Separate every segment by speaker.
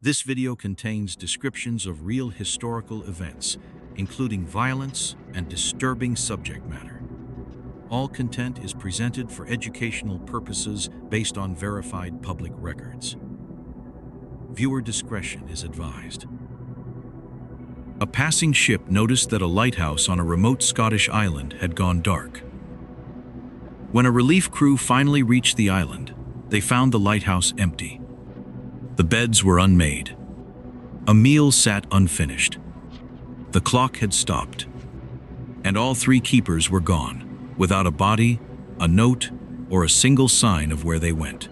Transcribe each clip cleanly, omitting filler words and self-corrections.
Speaker 1: This video contains descriptions of real historical events, including violence and disturbing subject matter. All content is presented for educational purposes based on verified public records. Viewer discretion is advised. A passing ship noticed that a lighthouse on a remote Scottish island had gone dark. When a relief crew finally reached the island, they found the lighthouse empty. The beds were unmade. A meal sat unfinished. The clock had stopped. And all three keepers were gone, without a body, a note, or a single sign of where they went.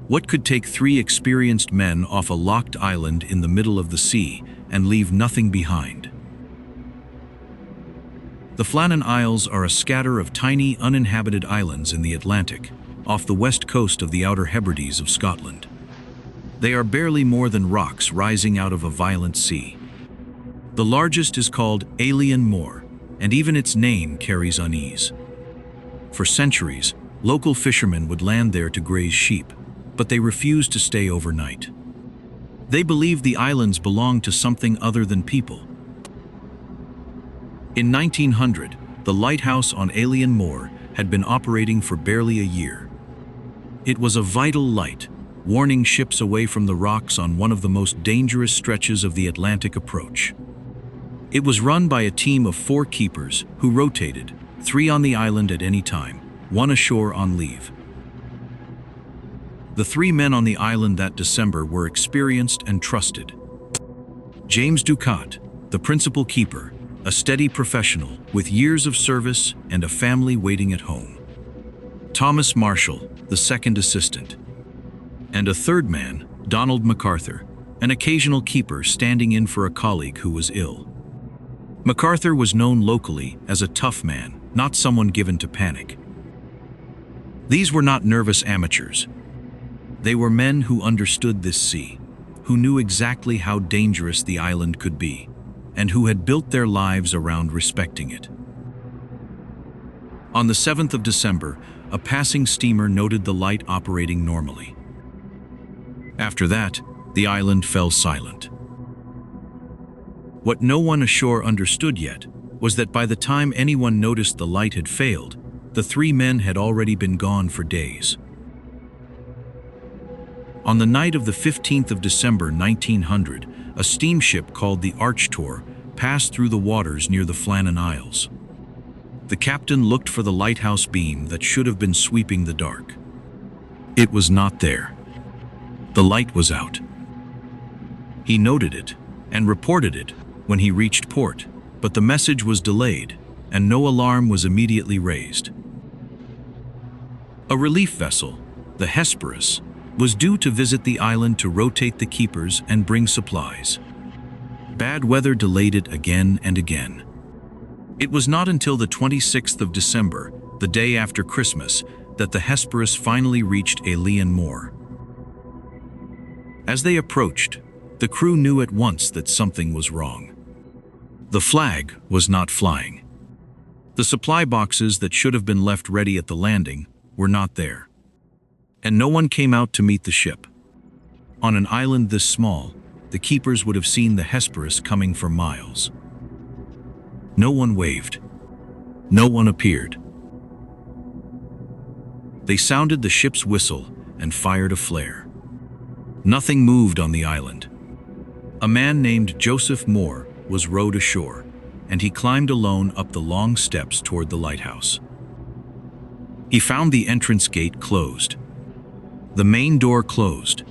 Speaker 1: What could take three experienced men off a locked island in the middle of the sea and leave nothing behind? The Flannan Isles are a scatter of tiny, uninhabited islands in the Atlantic, off the west coast of the Outer Hebrides of Scotland. They are barely more than rocks rising out of a violent sea. The largest is called Alien Moor, and even its name carries unease. For centuries, local fishermen would land there to graze sheep, but they refused to stay overnight. They believed the islands belonged to something other than people. In 1900, the lighthouse on Alien Moor had been operating for barely a year. It was a vital light, warning ships away from the rocks on one of the most dangerous stretches of the Atlantic approach. It was run by a team of 4 keepers who rotated, 3 on the island at any time, 1 ashore on leave. The 3 men on the island that December were experienced and trusted. James Ducat, the principal keeper, a steady professional with years of service and a family waiting at home. Thomas Marshall, the second assistant. And a third man, Donald MacArthur, an occasional keeper standing in for a colleague who was ill. MacArthur was known locally as a tough man, not someone given to panic. These were not nervous amateurs. They were men who understood this sea, who knew exactly how dangerous the island could be, and who had built their lives around respecting it. On the 7th of December, a passing steamer noted the light operating normally. After that, the island fell silent. What no one ashore understood yet was that by the time anyone noticed the light had failed, the 3 men had already been gone for days. On the night of the 15th of December 1900, a steamship called the Archtor passed through the waters near the Flannan Isles. The captain looked for the lighthouse beam that should have been sweeping the dark. It was not there. The light was out. He noted it and reported it when he reached port, but the message was delayed and no alarm was immediately raised. A relief vessel, the Hesperus, was due to visit the island to rotate the keepers and bring supplies. Bad weather delayed it again and again. It was not until the 26th of December, the day after Christmas, that the Hesperus finally reached Alien Moor. As they approached, the crew knew at once that something was wrong. The flag was not flying. The supply boxes that should have been left ready at the landing were not there. And no one came out to meet the ship. On an island this small, the keepers would have seen the Hesperus coming for miles. No one waved. No one appeared. They sounded the ship's whistle and fired a flare. Nothing moved on the island. A man named Joseph Moore was rowed ashore, and he climbed alone up the long steps toward the lighthouse. He found the entrance gate closed. The main door closed.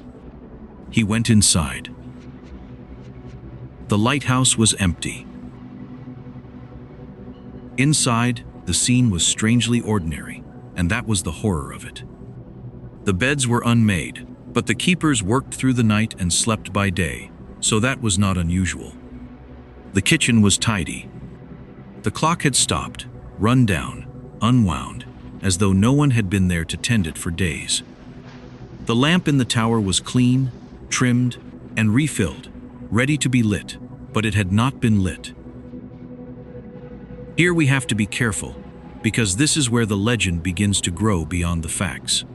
Speaker 1: He went inside. The lighthouse was empty. Inside, the scene was strangely ordinary, and that was the horror of it. The beds were unmade, but the keepers worked through the night and slept by day, so that was not unusual. The kitchen was tidy. The clock had stopped, run down, unwound, as though no one had been there to tend it for days. The lamp in the tower was clean, trimmed, and refilled, ready to be lit, but it had not been lit. Here we have to be careful, because this is where the legend begins to grow beyond the facts.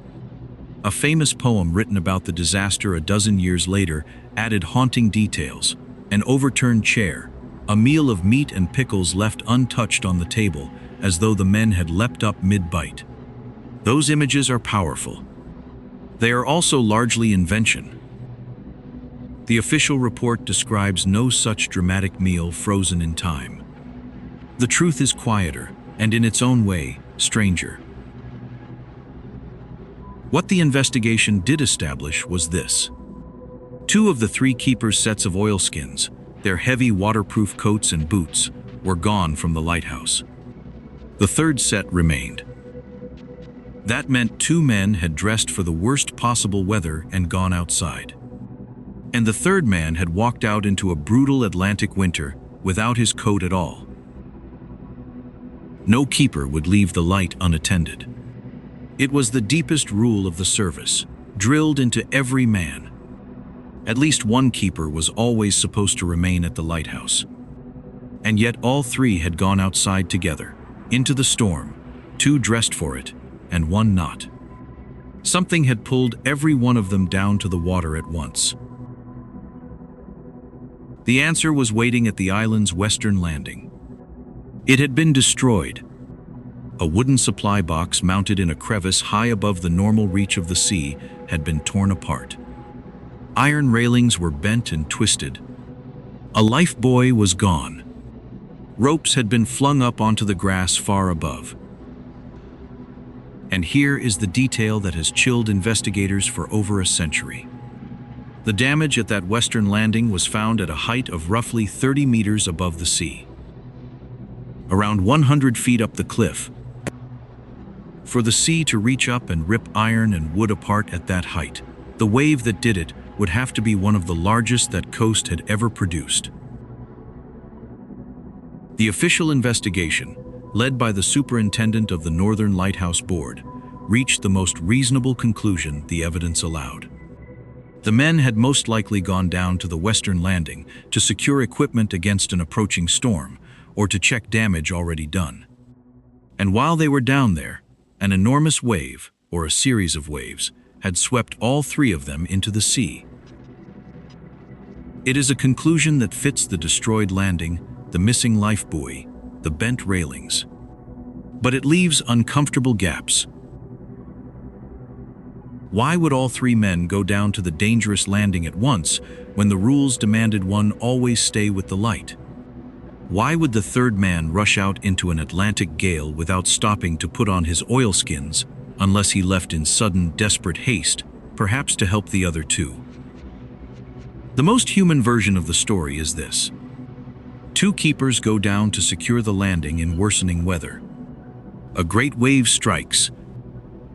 Speaker 1: A famous poem written about the disaster a dozen years later added haunting details: an overturned chair, a meal of meat and pickles left untouched on the table, as though the men had leapt up mid-bite. Those images are powerful. They are also largely invention. The official report describes no such dramatic meal frozen in time. The truth is quieter, and in its own way, stranger. What the investigation did establish was this: 2 of the 3 keepers' sets of oilskins, their heavy waterproof coats and boots, were gone from the lighthouse. The 3rd set remained. That meant 2 men had dressed for the worst possible weather and gone outside. And the 3rd man had walked out into a brutal Atlantic winter without his coat at all. No keeper would leave the light unattended. It was the deepest rule of the service, drilled into every man. At least one keeper was always supposed to remain at the lighthouse. And yet all 3 had gone outside together, into the storm, 2 dressed for it, and 1 not. Something had pulled every one of them down to the water at once. The answer was waiting at the island's western landing. It had been destroyed. A wooden supply box mounted in a crevice high above the normal reach of the sea had been torn apart. Iron railings were bent and twisted. A lifebuoy was gone. Ropes had been flung up onto the grass far above. And here is the detail that has chilled investigators for over a century. The damage at that western landing was found at a height of roughly 30 meters above the sea. Around 100 feet up the cliff. For the sea to reach up and rip iron and wood apart at that height, the wave that did it would have to be one of the largest that coast had ever produced. The official investigation, led by the superintendent of the Northern Lighthouse Board, reached the most reasonable conclusion the evidence allowed. The men had most likely gone down to the western landing to secure equipment against an approaching storm, or to check damage already done. And while they were down there, an enormous wave, or a series of waves, had swept all 3 of them into the sea. It is a conclusion that fits the destroyed landing, the missing lifebuoy, the bent railings. But it leaves uncomfortable gaps. Why would all 3 men go down to the dangerous landing at once when the rules demanded one always stay with the light? Why would the 3rd man rush out into an Atlantic gale without stopping to put on his oilskins, unless he left in sudden, desperate haste, perhaps to help the other 2? The most human version of the story is this: 2 keepers go down to secure the landing in worsening weather. A great wave strikes.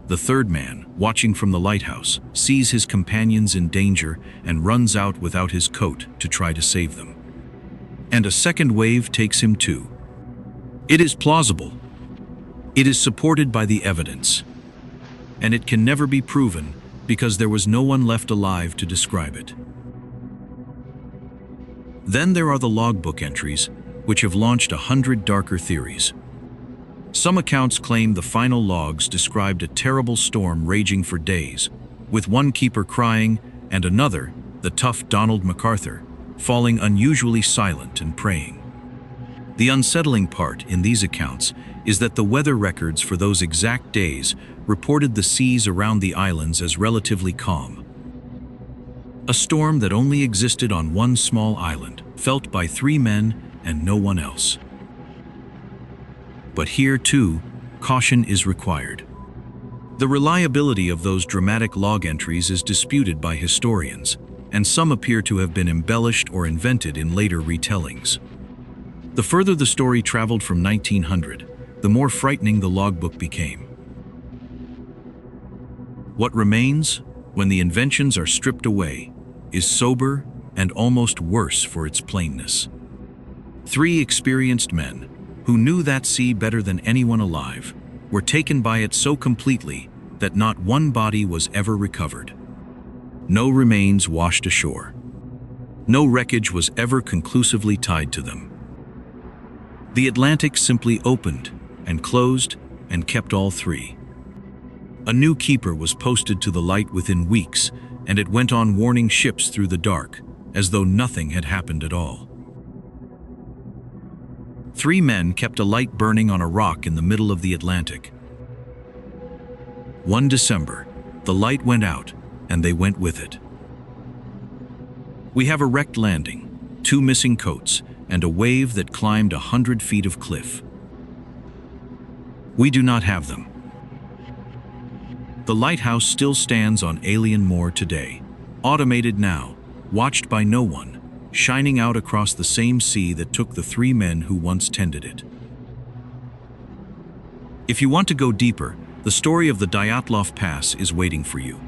Speaker 1: The 3rd man, watching from the lighthouse, sees his companions in danger and runs out without his coat to try to save them. And a second wave takes him too. It is plausible. It is supported by the evidence. And it can never be proven because there was no one left alive to describe it. Then there are the logbook entries, which have launched 100 darker theories. Some accounts claim the final logs described a terrible storm raging for days, with one keeper crying and another, the tough Donald MacArthur, falling unusually silent and praying. The unsettling part in these accounts is that the weather records for those exact days reported the seas around the islands as relatively calm. A storm that only existed on one small island, felt by 3 men and no one else. But here, too, caution is required. The reliability of those dramatic log entries is disputed by historians, and some appear to have been embellished or invented in later retellings. The further the story traveled from 1900, the more frightening the logbook became. What remains, when the inventions are stripped away, is sober and almost worse for its plainness. 3 experienced men, who knew that sea better than anyone alive, were taken by it so completely that not one body was ever recovered. No remains washed ashore. No wreckage was ever conclusively tied to them. The Atlantic simply opened and closed and kept all 3. A new keeper was posted to the light within weeks, and it went on warning ships through the dark, as though nothing had happened at all. 3 men kept a light burning on a rock in the middle of the Atlantic. One December, the light went out, and they went with it. We have a wrecked landing, 2 missing coats, and a wave that climbed 100 feet of cliff. We do not have them. The lighthouse still stands on alien moor today, automated now, watched by no one, shining out across the same sea that took the 3 men who once tended it. If you want to go deeper, the story of the Dyatlov Pass is waiting for you.